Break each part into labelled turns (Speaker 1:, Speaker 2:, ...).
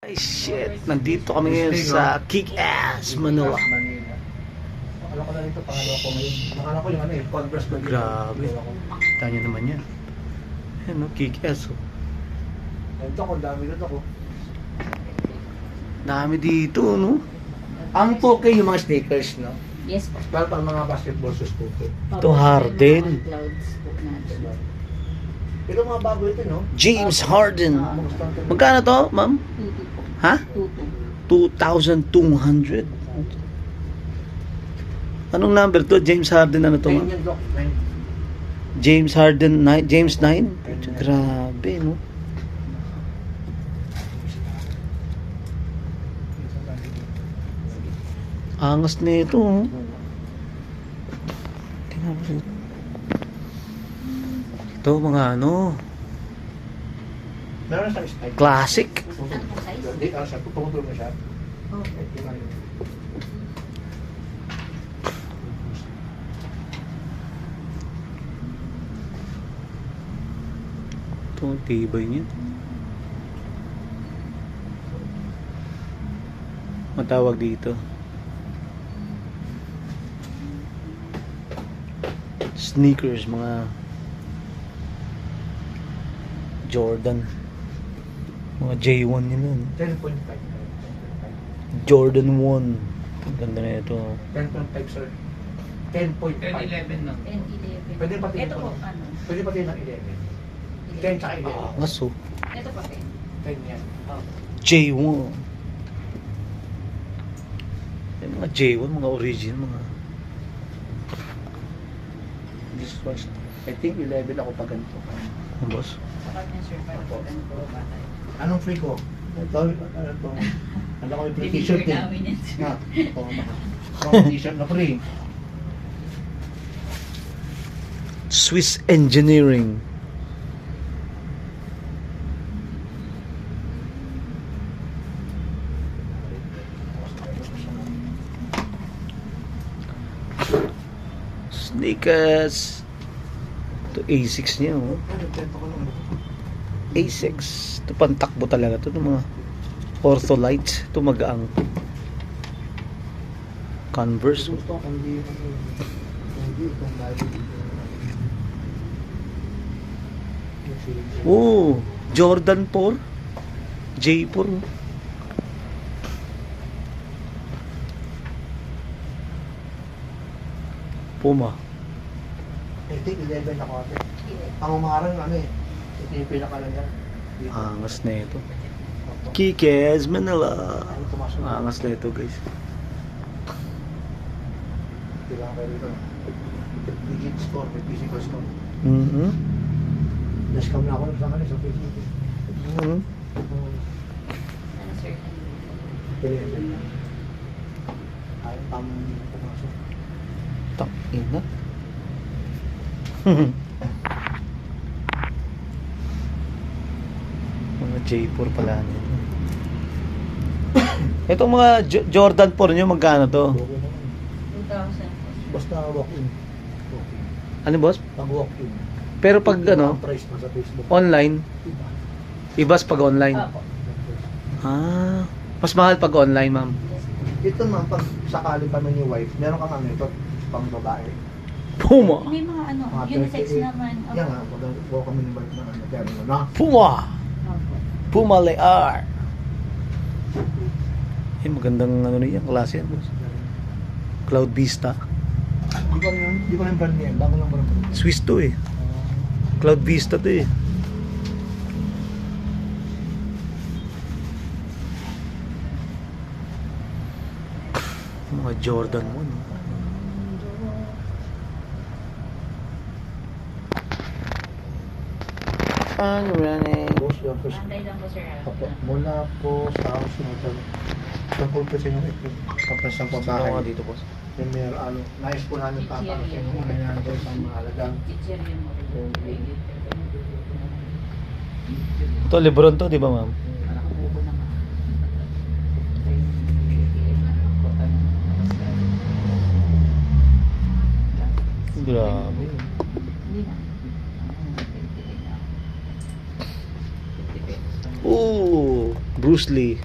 Speaker 1: Ay shit, nandito kami ngayon sa Kick-Ass, Manila.
Speaker 2: Akala ko na rito, pangalawa ko ngayon. Akala ko yung Converse ko dito.
Speaker 1: Grabe, kita nyo naman yan. Ayan no, Kick-Ass oh.
Speaker 2: Ito ko, dami dito ko.
Speaker 1: Dami dito no.
Speaker 2: Ang 2K yung mga sneakers, no?
Speaker 3: Yes po.
Speaker 2: Para pang mga basketball shoes 2K.
Speaker 1: Ito Harden.
Speaker 3: Clouds po natin.
Speaker 2: Ito mga bago ito, no?
Speaker 1: James Harden.
Speaker 2: Mga standard.
Speaker 1: Magkano to, ma'am?
Speaker 3: Tutu po.
Speaker 1: Ha?
Speaker 3: Tutu.
Speaker 1: 2,200. Anong number to? James Harden ano to, ma'am?
Speaker 2: 9 yan, Doc. 9.
Speaker 1: James Harden 9, James 9? Grabe no. Angas nito oh. Tingnan mo dito. Ito mga ano,
Speaker 2: Meron siyang style.
Speaker 1: classic.
Speaker 3: Saan po size?
Speaker 2: Hindi, siya. Tumutulong na siya.
Speaker 3: Okay.
Speaker 1: Ito ang tibay niya. Matawag dito. Sneakers, mga Jordan. Mga J1 yun nun.
Speaker 2: 10.5.
Speaker 1: Jordan 1. Ang ganda na ito.
Speaker 2: 10.5, sir. 10.5.
Speaker 4: 10-11 lang.
Speaker 3: 10, 11.
Speaker 2: Pwede pati
Speaker 3: Ito
Speaker 2: ito.
Speaker 3: po, ano?
Speaker 2: Pwede pati ng 11. 10 tsaka 11.
Speaker 1: Angas oh.
Speaker 3: Ito pa 10.
Speaker 2: 10 yan.
Speaker 1: J1. Yung mga J1, mga original, mga
Speaker 2: This was, I think 11 ako pag ganito.
Speaker 1: ano boss?
Speaker 3: Sapat niya sir, para po ganun po ba tayo?
Speaker 2: Anong free ko? Ito, ano ito? Ano ko yung free
Speaker 3: Deliver
Speaker 2: t-shirt eh.
Speaker 3: namin yan sir.
Speaker 2: Ha? Ito, mga t-shirt na free.
Speaker 1: Swiss Engineering. Sneakers. Ito A6 niya oh. A6. Ito pantakbo talaga ito ng mga Ortholite. Ito magaang Converse.
Speaker 2: Gusto ko hindi itong lagi dito.
Speaker 1: Oh, Jordan 4. J4. Puma.
Speaker 2: I think 11 ako ate. Ang umarang ano eh. Ito yung pinakalangan.
Speaker 1: Angas na ito. Kick-Ass Manila.
Speaker 2: Ano tumasok?
Speaker 1: Angas na ito guys.
Speaker 2: Kailangan kayo rito. Digit store, may physical store.
Speaker 1: Mhm.
Speaker 2: Nascam na ako sa kanila sa Facebook.
Speaker 1: Mhm.
Speaker 3: Ano sir?
Speaker 2: 11. Ayaw tamang pumasok.
Speaker 1: Tak ina. Mga J4 pala nito. Itong mga Jordan 4 nyo, magkano to?
Speaker 2: Okay naman.
Speaker 3: 2,000 po sir.
Speaker 2: Basta walk-in.
Speaker 1: Ano boss?
Speaker 2: Pag walk-in.
Speaker 1: Pero pag ano,
Speaker 2: Ang price pa sa Facebook.
Speaker 1: online,
Speaker 2: Diba?
Speaker 1: ibas pag online.
Speaker 3: Opo.
Speaker 1: Ah, mas mahal pag online, ma'am.
Speaker 3: Yes po.
Speaker 2: Ito naman, pag sakali pa ng wife, meron kang ano ito, pang babae.
Speaker 1: Puma.
Speaker 3: May mga ano,
Speaker 2: Mga
Speaker 3: unisex
Speaker 2: 38.
Speaker 3: naman. Opo.
Speaker 2: Yan nga, pag kami ng wife na ano, kaya ano na.
Speaker 1: Puma.
Speaker 3: Opo.
Speaker 1: Puma Lear. Eh, magandang ano na yan, klase yan, boss. Cloud Vista.
Speaker 2: Di ko na yung brand niya, bago lang brand.
Speaker 1: Swiss to eh. Cloud Vista to eh. Mga Jordan 1. I'm running.
Speaker 2: Boss, yung first.
Speaker 3: Antay lang po sir.
Speaker 2: Apo, mula po sa house na ito, 10% yung ito, kapag sa pabahay.
Speaker 1: dito, boss.
Speaker 2: Yung meron, ano, nais po namin papakasin yung mga yan doon sa mga alagang.
Speaker 3: Teacher yun mo.
Speaker 1: Ito, Lebron to, di ba, ma'am?
Speaker 3: Nakabubo naman.
Speaker 1: Grabe.
Speaker 3: Hindi na.
Speaker 1: Oh, Bruce Bruce Lee.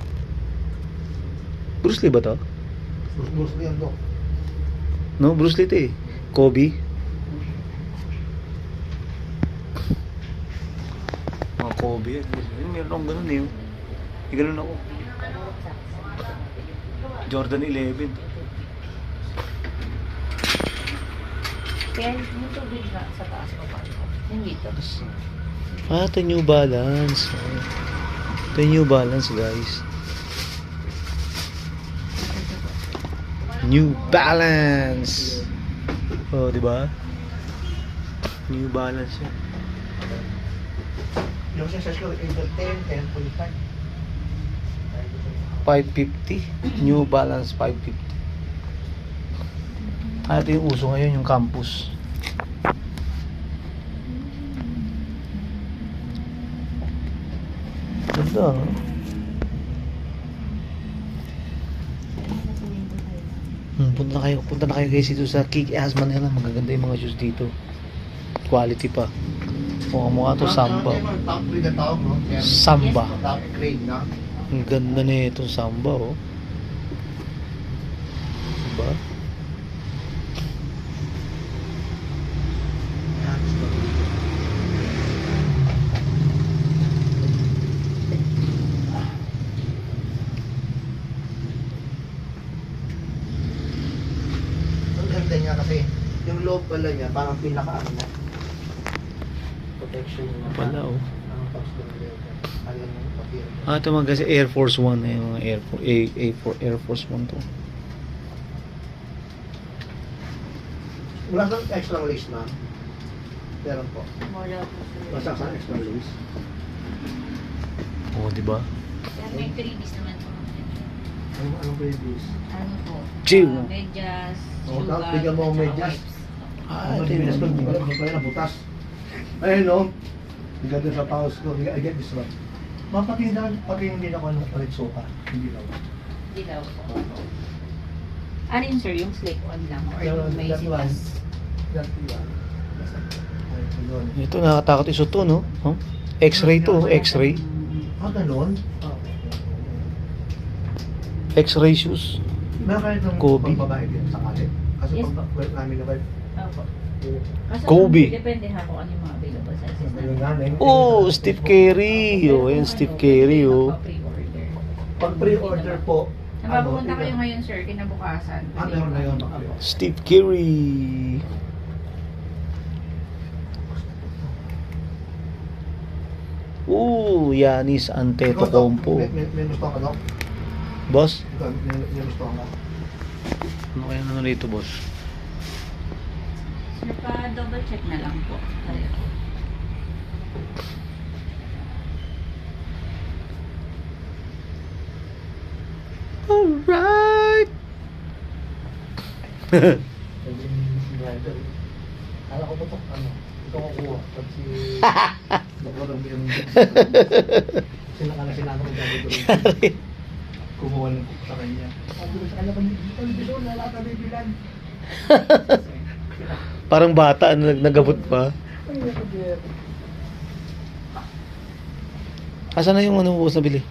Speaker 1: Bruce Lee ba to?
Speaker 2: Bruce Lee yan, Dok.
Speaker 1: No, Bruce Lee to eh. Kobe. Mga Kobe yan. Meron akong ganun eh. May ganun ako. Jordan 11.
Speaker 3: Kaya yung tubig na sa taas mo pa. Yung dito.
Speaker 1: Ah, ito New Balance. Ito New Balance, guys. New Balance. Oh, di ba? New Balance yan.
Speaker 2: Yung siya ko, either 10, 10.5.
Speaker 1: 550. New Balance 550. Ah, ito yung uso ngayon, yung campus. Ganda, no? Punta na kayo guys dito sa Kick-Ass Manila. Magaganda yung mga shoes dito. Quality pa. Mukha to Samba.
Speaker 2: Top 3 na tawag, no? Kaya
Speaker 1: Samba.
Speaker 2: top grade na.
Speaker 1: Ang ganda na itong Samba, oh. Diba?
Speaker 2: Ang ganda niya kasi, yung loob pala niya, parang pinaka-ano na. Protection niya.
Speaker 1: Pala, oh.
Speaker 2: Ang tops ng leather. Alam mo, papir.
Speaker 1: Ah, ito mga kasi Air Force One. Eh, mga Air Force One to.
Speaker 2: Wala kang extra lace, ma'am. Meron po.
Speaker 3: Wala po sir.
Speaker 2: Basta sa extra lace.
Speaker 1: Oh, diba?
Speaker 3: Kaya may freebies naman po.
Speaker 2: Anong babies?
Speaker 3: Ano po?
Speaker 1: Chill.
Speaker 3: Medyas.
Speaker 2: Oh,
Speaker 3: sugat,
Speaker 2: tapos bigyan mo
Speaker 3: at
Speaker 2: ang
Speaker 3: saka
Speaker 2: medyas.
Speaker 3: wipes.
Speaker 1: Ah,
Speaker 2: Ano
Speaker 1: ito
Speaker 2: din,
Speaker 1: yung...
Speaker 2: hindi pala na butas. Ayun, no? Bigyan din sa paus ko. I get this one. Mapatindahan, pag hindi na ako ulit suka. Hindi na ako.
Speaker 3: Dilaw po. Ano yun sir? Yung slip on lang? Or
Speaker 2: Yung
Speaker 3: yung may
Speaker 2: that one.
Speaker 3: sitas?
Speaker 2: That one. Ayun, yun.
Speaker 1: Ito, nakakatakot iso to, no? Huh? X-ray to, X-ray.
Speaker 2: Ah, ganun?
Speaker 1: X-ray shoes.
Speaker 2: Meron kayo itong
Speaker 1: Kobe.
Speaker 2: pagbabae din sa kalit. Kasi
Speaker 3: Yes.
Speaker 2: pag wait namin na ba?
Speaker 3: Opo. Kaso
Speaker 1: Kobe.
Speaker 3: depende ha kung ano yung mga available sizes
Speaker 2: Ayun nga,
Speaker 3: namin.
Speaker 1: Oh, Steve Carey. Oh, yan Steve Carey, oh.
Speaker 3: Pre-order.
Speaker 2: Pag pre-order po,
Speaker 3: Napapunta kayo ngayon sir, kinabukasan.
Speaker 2: Ah, meron na yun.
Speaker 3: Opo.
Speaker 1: Steve Carey. Oh, Yanis Antetokounmpo.
Speaker 2: May gusto ka, no?
Speaker 1: Boss?
Speaker 2: Ikaw, may gusto ka.
Speaker 1: Ano kaya naman rito, boss?
Speaker 3: Sir, pa-double check na lang po. Pareho.
Speaker 1: Alright!
Speaker 2: Kala ko ba ito? Ano? Ito ko kuha. Pag si... Bakla ng biyang... Sila ka na sinama ko dyan dito. Kumuha ng cook sa kanya. Sabi ko sa kanya, dito, lalata na yung bilan.
Speaker 1: Parang bata, nagabot pa.
Speaker 2: Ay, nakabiyero.
Speaker 1: Asan na yung ano boss nabili?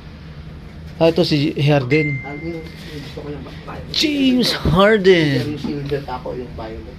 Speaker 1: Ah, ito si Harden.
Speaker 2: Ano yung gusto ko yung bayo?
Speaker 1: James Harden!
Speaker 2: Yung silver ako yung violet.